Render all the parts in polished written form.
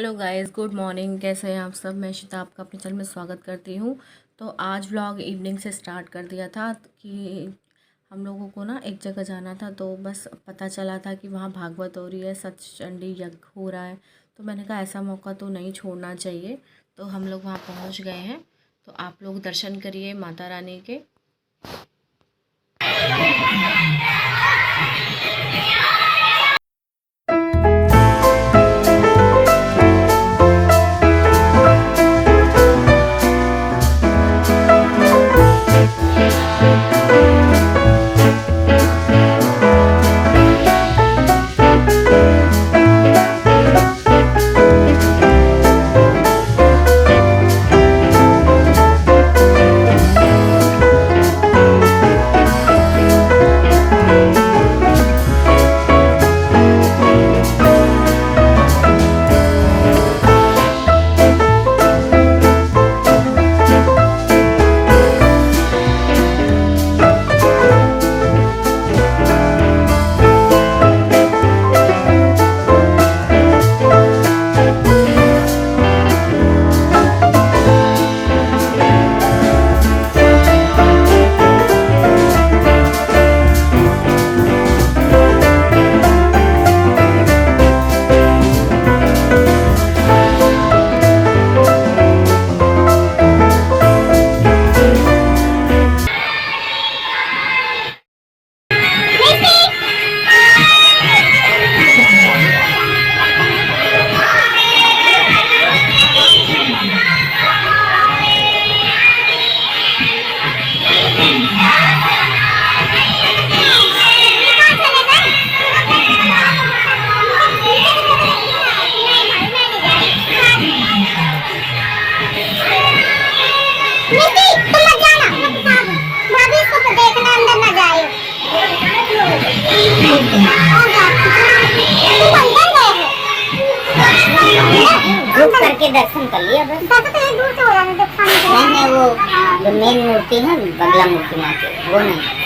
Hello guys, good morning. कैसे हैं आप सब? मैं शिता आपका अपने चैनल में स्वागत करती हूँ। तो आज व्लॉग इवनिंग से स्टार्ट कर दिया था कि हम लोगों को ना एक जगह जाना था। तो बस पता चला था कि वहाँ भागवत हो रही है, सतचंडी यज्ञ हो रहा है। तो मैंने कहा ऐसा मौका तो नहीं छोड़ना चाहिए। तो हम लोग वहाँ पहुँच गए हैं। तो आप लोग दर्शन करिए माता रानी के। ग्रुप करके दर्शन कर लिया बस। दूर से हो रहा है नहीं, वो जो मेन मूर्ति है बगला मूर्ति माँ की, वो नहीं।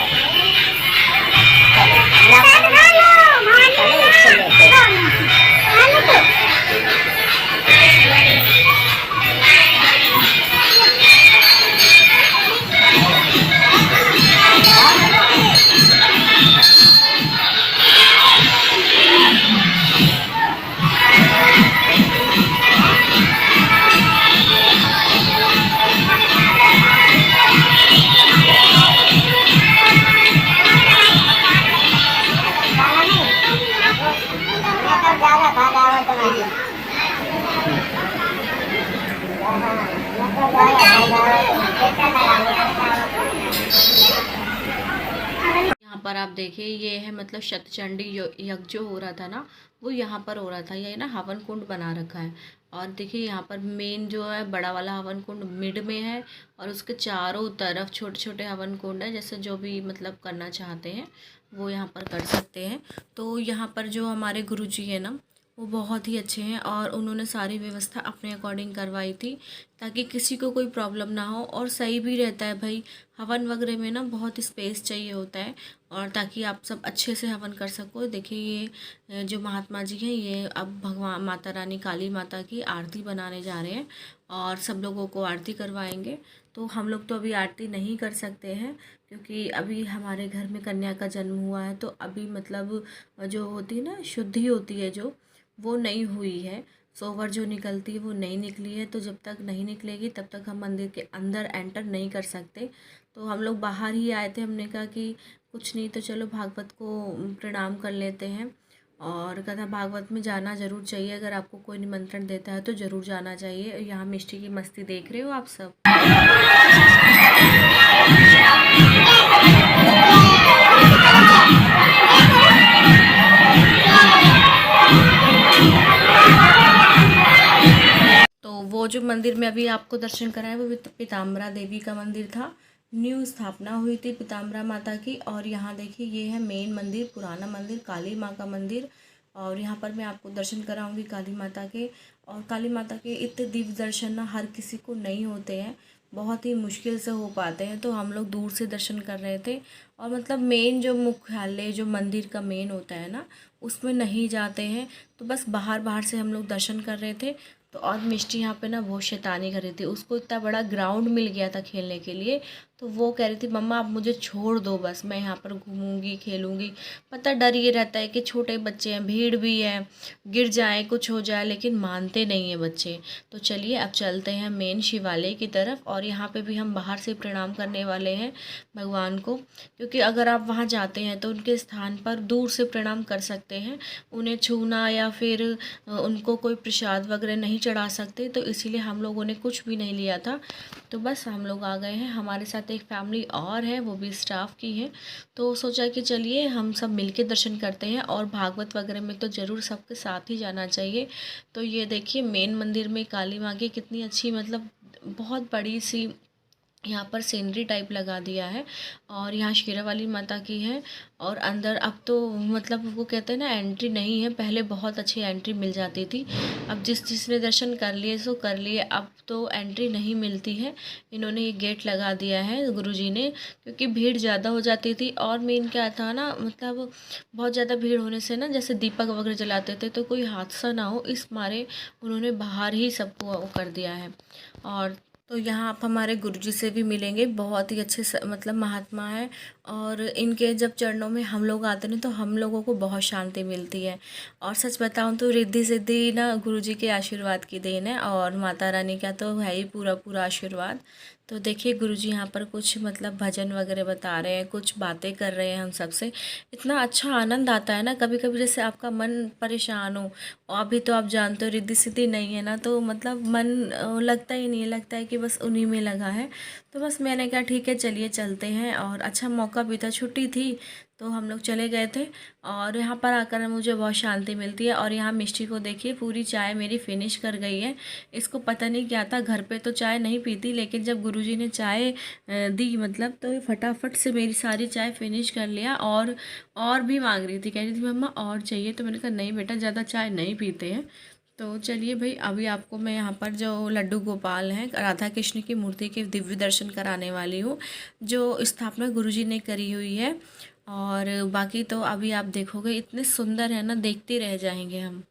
यहाँ पर आप देखिए, ये है मतलब शतचंडी यज्ञ जो हो रहा था ना, वो यहाँ पर हो रहा था। ये ना हवन कुंड बना रखा है। और देखिए यहाँ पर मेन जो है बड़ा वाला हवन कुंड मिड में है, और उसके चारों तरफ छोटे छोटे हवन कुंड है। जैसे जो भी मतलब करना चाहते हैं वो यहाँ पर कर सकते हैं। तो यहाँ पर जो हमारे गुरुजी है ना, वो बहुत ही अच्छे हैं, और उन्होंने सारी व्यवस्था अपने अकॉर्डिंग करवाई थी ताकि किसी को कोई प्रॉब्लम ना हो। और सही भी रहता है भाई, हवन वगैरह में ना बहुत स्पेस चाहिए होता है, और ताकि आप सब अच्छे से हवन कर सको। देखिए ये जो महात्मा जी हैं, ये अब भगवान माता रानी काली माता की आरती बनाने जा रहे हैं, और सब लोगों को आरती करवाएंगे। तो हम लोग तो अभी आरती नहीं कर सकते हैं, क्योंकि अभी हमारे घर में कन्या का जन्म हुआ है। तो अभी मतलब जो होती है ना शुद्धि होती है जो, वो नहीं हुई है। सोवर जो निकलती है वो नहीं निकली है। तो जब तक नहीं निकलेगी तब तक हम मंदिर के अंदर एंटर नहीं कर सकते। तो हम लोग बाहर ही आए थे। हमने कहा कि कुछ नहीं तो चलो भागवत को प्रणाम कर लेते हैं। और कथा भागवत में जाना ज़रूर चाहिए। अगर आपको कोई निमंत्रण देता है तो ज़रूर जाना चाहिए। यहाँ मिष्टी की मस्ती देख रहे हो आप सब। तो वो जो मंदिर में अभी आपको दर्शन कराया वो पीताम्बरा देवी का मंदिर था। न्यू स्थापना हुई थी पीताम्बरा माता की। और यहाँ देखिए ये है मेन मंदिर, पुराना मंदिर, काली माँ का मंदिर। और यहाँ पर मैं आपको दर्शन कराऊंगी काली माता के। और काली माता के इतने दिव्य दर्शन ना हर किसी को नहीं होते हैं। बहुत ही मुश्किल से हो पाते हैं। तो हम लोग दूर से दर्शन कर रहे थे और मतलब मेन जो मुख्यालय जो मंदिर का मेन होता है ना, उसमें नहीं जाते हैं। तो बस बाहर बाहर से हम लोग दर्शन कर रहे थे। तो और मिष्टी यहाँ पे ना बहुत शैतानी कर रही थी, उसको इतना बड़ा ग्राउंड मिल गया था खेलने के लिए। तो वो कह रही थी मम्मा आप मुझे छोड़ दो, बस मैं यहाँ पर घूमूंगी खेलूंगी। पता डर ये रहता है कि छोटे बच्चे हैं, भीड़ भी है, गिर जाए कुछ हो जाए, लेकिन मानते नहीं हैं बच्चे। तो चलिए अब चलते हैं मेन शिवालय की तरफ, और यहाँ पे भी हम बाहर से प्रणाम करने वाले हैं भगवान को, क्योंकि अगर आप वहाँ जाते हैं तो उनके स्थान पर दूर से प्रणाम कर सकते हैं। उन्हें छूना या फिर उनको कोई प्रसाद वगैरह नहीं चढ़ा सकते, तो इसीलिए हम लोगों ने कुछ भी नहीं लिया था। तो बस हम लोग आ गए हैं, हमारे साथ एक फैमिली और है, वो भी स्टाफ की है। तो सोचा कि चलिए हम सब मिलके दर्शन करते हैं, और भागवत वगैरह में तो ज़रूर सबके साथ ही जाना चाहिए। तो ये देखिए मेन मंदिर में काली माँ की कितनी अच्छी मतलब बहुत बड़ी सी यहाँ पर सीनरी टाइप लगा दिया है, और यहाँ शेरावाली माता की है। और अंदर अब तो मतलब वो कहते हैं ना एंट्री नहीं है, पहले बहुत अच्छी एंट्री मिल जाती थी। अब जिसने दर्शन कर लिए सो कर लिए, अब तो एंट्री नहीं मिलती है। इन्होंने ये गेट लगा दिया है गुरुजी ने, क्योंकि भीड़ ज़्यादा हो जाती थी। और मेन क्या था ना, मतलब बहुत ज़्यादा भीड़ होने से ना, जैसे दीपक वगैरह जलाते थे तो कोई हादसा ना हो, इस मारे उन्होंने बाहर ही सबको वो कर दिया है। और तो यहाँ आप हमारे गुरुजी से भी मिलेंगे, बहुत ही अच्छे मतलब महात्मा है। और इनके जब चरणों में हम लोग आते हैं तो हम लोगों को बहुत शांति मिलती है। और सच बताऊँ तो रिद्धि सिद्धि ना गुरुजी के आशीर्वाद की देन है, और माता रानी का तो है ही पूरा पूरा आशीर्वाद। तो देखिए गुरुजी यहाँ पर कुछ मतलब भजन वगैरह बता रहे हैं, कुछ बातें कर रहे हैं हम सबसे। इतना अच्छा आनंद आता है ना, कभी कभी जैसे आपका मन परेशान हो, और अभी तो आप जानते हो रिद्धि सिद्धि नहीं है ना, तो मतलब मन लगता ही नहीं है, लगता है कि बस उन्हीं में लगा है। तो बस मैंने कहा ठीक है चलिए चलते हैं, और अच्छा मौका भी था, छुट्टी थी तो हम लोग चले गए थे। और यहाँ पर आकर मुझे बहुत शांति मिलती है। और यहाँ मिष्टी को देखिए पूरी चाय मेरी फिनिश कर गई है। इसको पता नहीं क्या था, घर पे तो चाय नहीं पीती, लेकिन जब गुरुजी ने चाय दी मतलब, तो ये फटाफट से मेरी सारी चाय फिनिश कर लिया। और भी मांग रही थी, कह रही थी मम्मा और चाहिए। तो मैंने कहा नहीं बेटा ज़्यादा चाय नहीं पीते हैं। तो चलिए भाई अभी आपको मैं यहाँ पर जो लड्डू गोपाल हैं राधा कृष्ण की मूर्ति के दिव्य दर्शन कराने वाली हूँ, जो स्थापना गुरुजी ने करी हुई है। और बाकी तो अभी आप देखोगे इतने सुंदर है ना, देखते रह जाएंगे हम।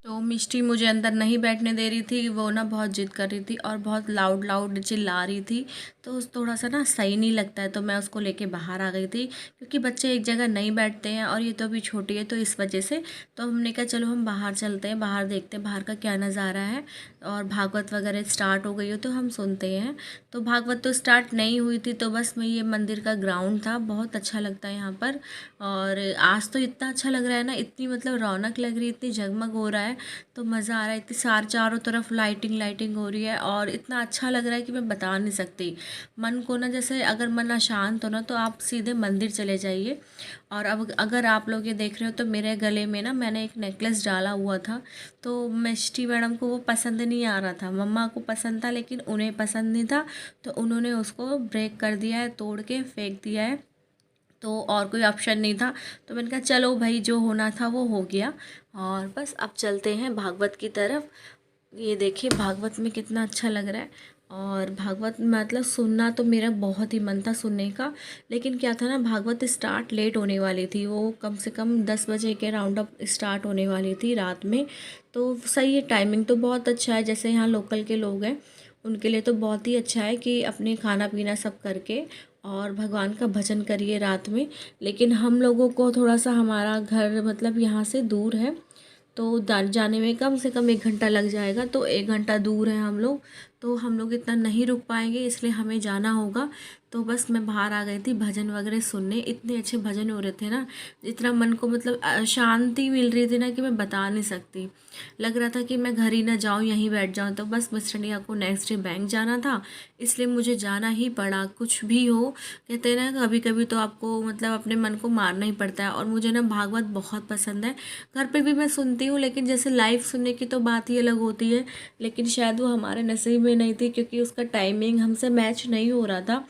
तो मिष्टी मुझे अंदर नहीं बैठने दे रही थी, वो ना बहुत जिद कर रही थी और बहुत लाउड लाउड चिल्ला रही थी। तो थोड़ा सा ना सही नहीं लगता है, तो मैं उसको लेके बाहर आ गई थी, क्योंकि बच्चे एक जगह नहीं बैठते हैं, और ये तो अभी छोटी है तो इस वजह से। तो हमने कहा चलो हम बाहर चलते हैं, बाहर देखते हैं बाहर का क्या नज़ारा है। और भागवत वगैरह स्टार्ट हो गई हो तो हम सुनते हैं। तो भागवत तो स्टार्ट नहीं हुई थी, तो बस मैं ये मंदिर का ग्राउंड था, बहुत अच्छा लगता है यहाँ पर। और आज तो इतना अच्छा लग रहा है ना, इतनी मतलब रौनक लग रही है, इतनी जगमग हो रहा है, तो मज़ा आ रहा है। इतनी चारों तरफ लाइटिंग लाइटिंग हो रही है, और इतना अच्छा लग रहा है कि मैं बता नहीं सकती। मन को ना, जैसे अगर मन अशांत हो ना, तो आप सीधे मंदिर चले जाइए। और अब अगर आप लोग ये देख रहे हो तो मेरे गले में ना मैंने एक नेकलेस डाला हुआ था, तो मिष्टी मैडम को वो पसंद नहीं आ रहा था, मम्मा को पसंद था लेकिन उन्हें पसंद नहीं था। तो उन्होंने उसको ब्रेक कर दिया है, तोड़ के फेंक दिया है। तो और कोई ऑप्शन नहीं था, तो मैंने कहा चलो भाई जो होना था वो हो गया। और बस अब चलते हैं भागवत की तरफ। ये देखिए भागवत में कितना अच्छा लग रहा है। और भागवत मतलब सुनना तो मेरा बहुत ही मन था सुनने का, लेकिन क्या था ना, भागवत स्टार्ट लेट होने वाली थी, वो कम से कम 10 बजे के राउंड अप स्टार्ट होने वाली थी रात में। तो सही है, टाइमिंग तो बहुत अच्छा है, जैसे यहाँ लोकल के लोग हैं उनके लिए तो बहुत ही अच्छा है कि अपने खाना पीना सब करके और भगवान का भजन करिए रात में। लेकिन हम लोगों को थोड़ा सा, हमारा घर मतलब यहाँ से दूर है, तो जाने में कम से कम 1 घंटा लग जाएगा, तो 1 घंटा दूर है हम लोग, तो हम लोग इतना नहीं रुक पाएंगे, इसलिए हमें जाना होगा। तो बस मैं बाहर आ गई थी भजन वगैरह सुनने। इतने अच्छे भजन हो रहे थे ना, इतना मन को मतलब शांति मिल रही थी ना कि मैं बता नहीं सकती। लग रहा था कि मैं घर ही ना जाऊँ, यहीं बैठ जाऊँ। तो बस मिस्टर इंडिया को नेक्स्ट डे बैंक जाना था, इसलिए मुझे जाना ही पड़ा। कुछ भी हो, कहते हैं ना कभी कभी तो आपको मतलब अपने मन को मारना ही पड़ता है। और मुझे ना भागवत बहुत पसंद है, घर पे भी मैं सुनती हूँ, लेकिन जैसे लाइव सुनने की तो बात ही अलग होती है। लेकिन शायद वो हमारे नसीब में नहीं थी, क्योंकि उसका टाइमिंग हमसे मैच नहीं हो रहा था।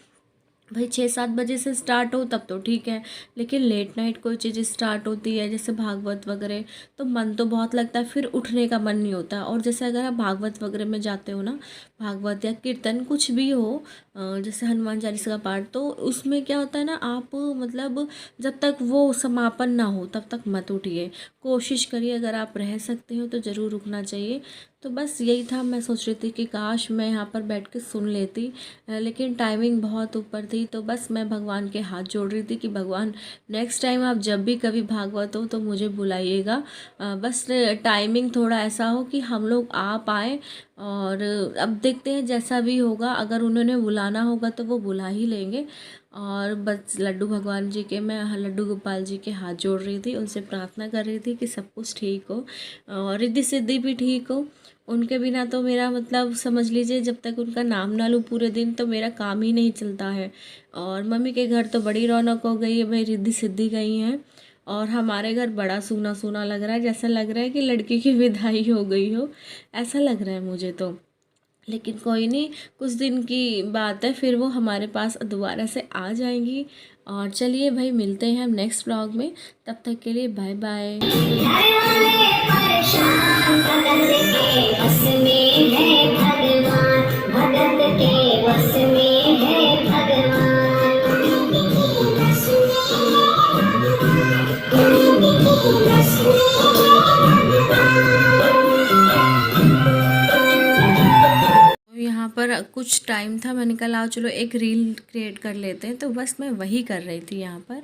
भाई 6-7 बजे से स्टार्ट हो तब तो ठीक है, लेकिन लेट नाइट कोई चीज़ स्टार्ट होती है जैसे भागवत वगैरह, तो मन तो बहुत लगता है, फिर उठने का मन नहीं होता। और जैसे अगर आप भागवत वगैरह में जाते हो ना, भागवत या कीर्तन कुछ भी हो, जैसे हनुमान चालीसा का पाठ, तो उसमें क्या होता है ना, आप मतलब जब तक वो समापन ना हो तब तक मत उठिए। कोशिश करिए, अगर आप रह सकते हो तो ज़रूर रुकना चाहिए। तो बस यही था, मैं सोच रही थी कि काश मैं यहाँ पर बैठ के सुन लेती, लेकिन टाइमिंग बहुत ऊपर थी। तो बस मैं भगवान के हाथ जोड़ रही थी कि भगवान नेक्स्ट टाइम आप जब भी कभी भागवत हो तो मुझे बुलाइएगा। बस टाइमिंग थोड़ा ऐसा हो कि हम लोग आ पाएँ। और अब देखते हैं जैसा भी होगा, अगर उन्होंने बुलाना होगा तो वो बुला ही लेंगे। और बस लड्डू भगवान जी के, मैं लड्डू गोपाल जी के हाथ जोड़ रही थी, उनसे प्रार्थना कर रही थी कि सब कुछ ठीक हो और रिद्धि सिद्धि भी ठीक हो। उनके बिना तो मेरा मतलब समझ लीजिए, जब तक उनका नाम ना लूँ पूरे दिन तो मेरा काम ही नहीं चलता है। और मम्मी के घर तो बड़ी रौनक हो गई है भाई, रिद्धि सिद्धि गई हैं। और हमारे घर बड़ा सूना सूना लग रहा है, जैसा लग रहा है कि लड़की की विदाई हो गई हो, ऐसा लग रहा है मुझे तो। लेकिन कोई नहीं, कुछ दिन की बात है, फिर वो हमारे पास दोबारा से आ जाएंगी। और चलिए भाई, मिलते हैं हम नेक्स्ट व्लॉग में, तब तक के लिए बाय बाय। यहाँ पर कुछ टाइम था, मैंने कहा लाओ चलो एक रील क्रिएट कर लेते हैं, तो बस मैं वही कर रही थी यहाँ पर।